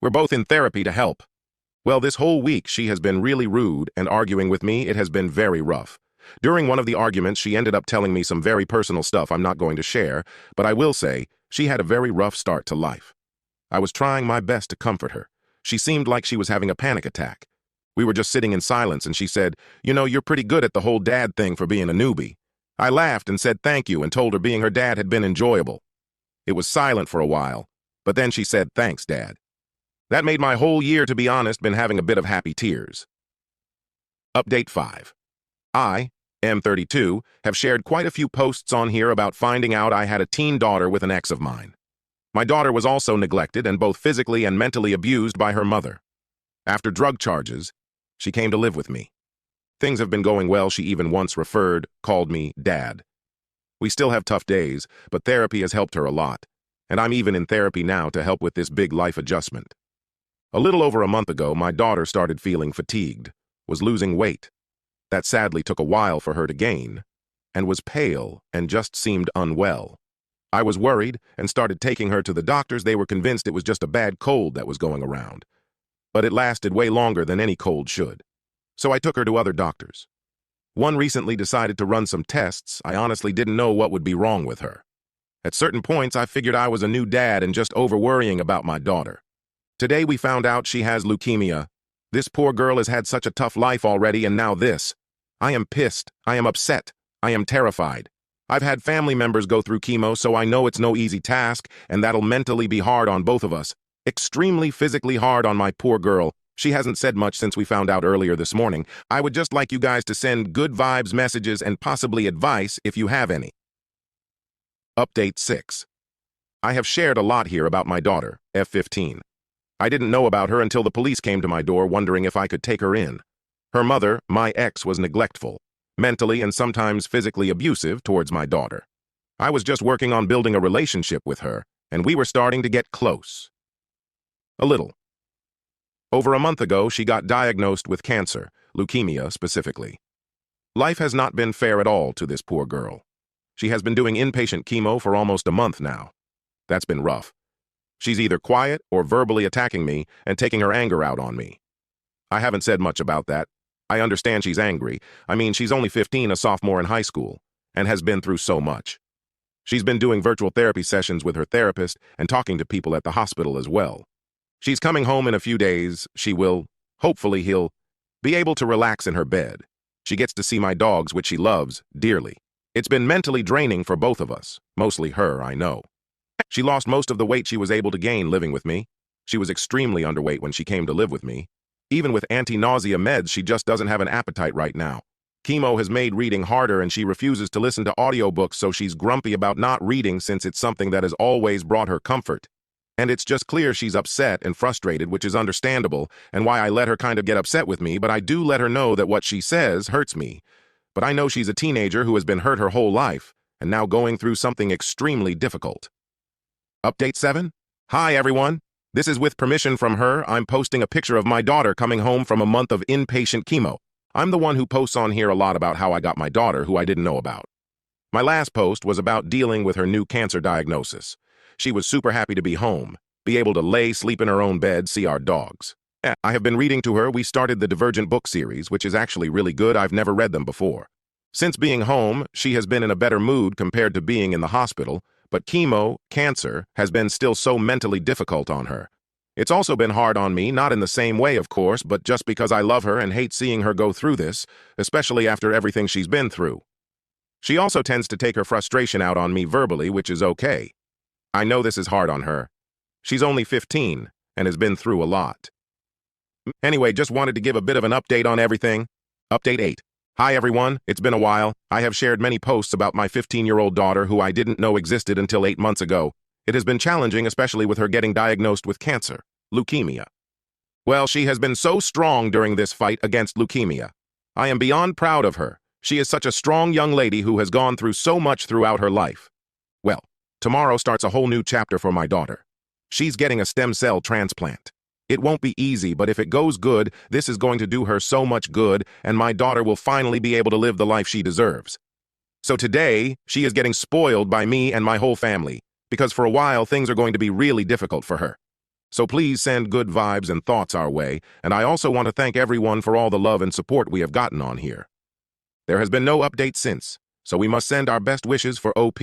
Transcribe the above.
We're both in therapy to help. Well, this whole week she has been really rude and arguing with me. It has been very rough. During one of the arguments, she ended up telling me some very personal stuff I'm not going to share, but I will say she had a very rough start to life. I was trying my best to comfort her. She seemed like she was having a panic attack. We were just sitting in silence and she said, "You know, you're pretty good at the whole dad thing for being a newbie." I laughed and said thank you and told her being her dad had been enjoyable. It was silent for a while, but then she said, "Thanks, Dad." That made my whole year, to be honest, been having a bit of happy tears. Update 5. I, M32, have shared quite a few posts on here about finding out I had a teen daughter with an ex of mine. My daughter was also neglected and both physically and mentally abused by her mother. After drug charges, she came to live with me. Things have been going well. She even once called me Dad. We still have tough days, but therapy has helped her a lot, and I'm even in therapy now to help with this big life adjustment. A little over a month ago, my daughter started feeling fatigued, was losing weight. That sadly took a while for her to gain, and was pale and just seemed unwell. I was worried and started taking her to the doctors. They were convinced it was just a bad cold that was going around. But it lasted way longer than any cold should. So I took her to other doctors. One recently decided to run some tests. I honestly didn't know what would be wrong with her. At certain points, I figured I was a new dad and just over-worrying about my daughter. Today we found out she has leukemia. This poor girl has had such a tough life already, and now this. I am pissed. I am upset. I am terrified. I've had family members go through chemo, so I know it's no easy task, and that'll mentally be hard on both of us. Extremely physically hard on my poor girl. She hasn't said much since we found out earlier this morning. I would just like you guys to send good vibes messages and possibly advice if you have any. Update 6. I have shared a lot here about my daughter, F15. I didn't know about her until the police came to my door wondering if I could take her in. Her mother, my ex, was neglectful, mentally and sometimes physically abusive towards my daughter. I was just working on building a relationship with her, and we were starting to get close. A little. Over a month ago, she got diagnosed with cancer, leukemia specifically. Life has not been fair at all to this poor girl. She has been doing inpatient chemo for almost a month now. That's been rough. She's either quiet or verbally attacking me and taking her anger out on me. I haven't said much about that. I understand she's angry. I mean, she's only 15, a sophomore in high school, and has been through so much. She's been doing virtual therapy sessions with her therapist and talking to people at the hospital as well. She's coming home in a few days. Hopefully he'll be able to relax in her bed. She gets to see my dogs, which she loves dearly. It's been mentally draining for both of us, mostly her, I know. She lost most of the weight she was able to gain living with me. She was extremely underweight when she came to live with me. Even with anti-nausea meds, she just doesn't have an appetite right now. Chemo has made reading harder and she refuses to listen to audiobooks, so she's grumpy about not reading since it's something that has always brought her comfort. And it's just clear she's upset and frustrated, which is understandable, and why I let her kind of get upset with me, but I do let her know that what she says hurts me. But I know she's a teenager who has been hurt her whole life, and now going through something extremely difficult. Update 7? Hi, everyone. This is with permission from her. I'm posting a picture of my daughter coming home from a month of inpatient chemo. I'm the one who posts on here a lot about how I got my daughter, who I didn't know about. My last post was about dealing with her new cancer diagnosis. She was super happy to be home, be able to sleep in her own bed, see our dogs. I have been reading to her. We started the Divergent book series, which is actually really good. I've never read them before. Since being home, she has been in a better mood compared to being in the hospital, but cancer, has been still so mentally difficult on her. It's also been hard on me, not in the same way, of course, but just because I love her and hate seeing her go through this, especially after everything she's been through. She also tends to take her frustration out on me verbally, which is okay. I know this is hard on her. She's only 15 and has been through a lot. Anyway, just wanted to give a bit of an update on everything. Update 8. Hi everyone, it's been a while. I have shared many posts about my 15-year-old daughter who I didn't know existed until 8 months ago. It has been challenging, especially with her getting diagnosed with cancer, leukemia. Well, she has been so strong during this fight against leukemia. I am beyond proud of her. She is such a strong young lady who has gone through so much throughout her life. Well, tomorrow starts a whole new chapter for my daughter. She's getting a stem cell transplant. It won't be easy, but if it goes good, this is going to do her so much good, and my daughter will finally be able to live the life she deserves. So today, she is getting spoiled by me and my whole family, because for a while things are going to be really difficult for her. So please send good vibes and thoughts our way, and I also want to thank everyone for all the love and support we have gotten on here. There has been no update since, so we must send our best wishes for OP.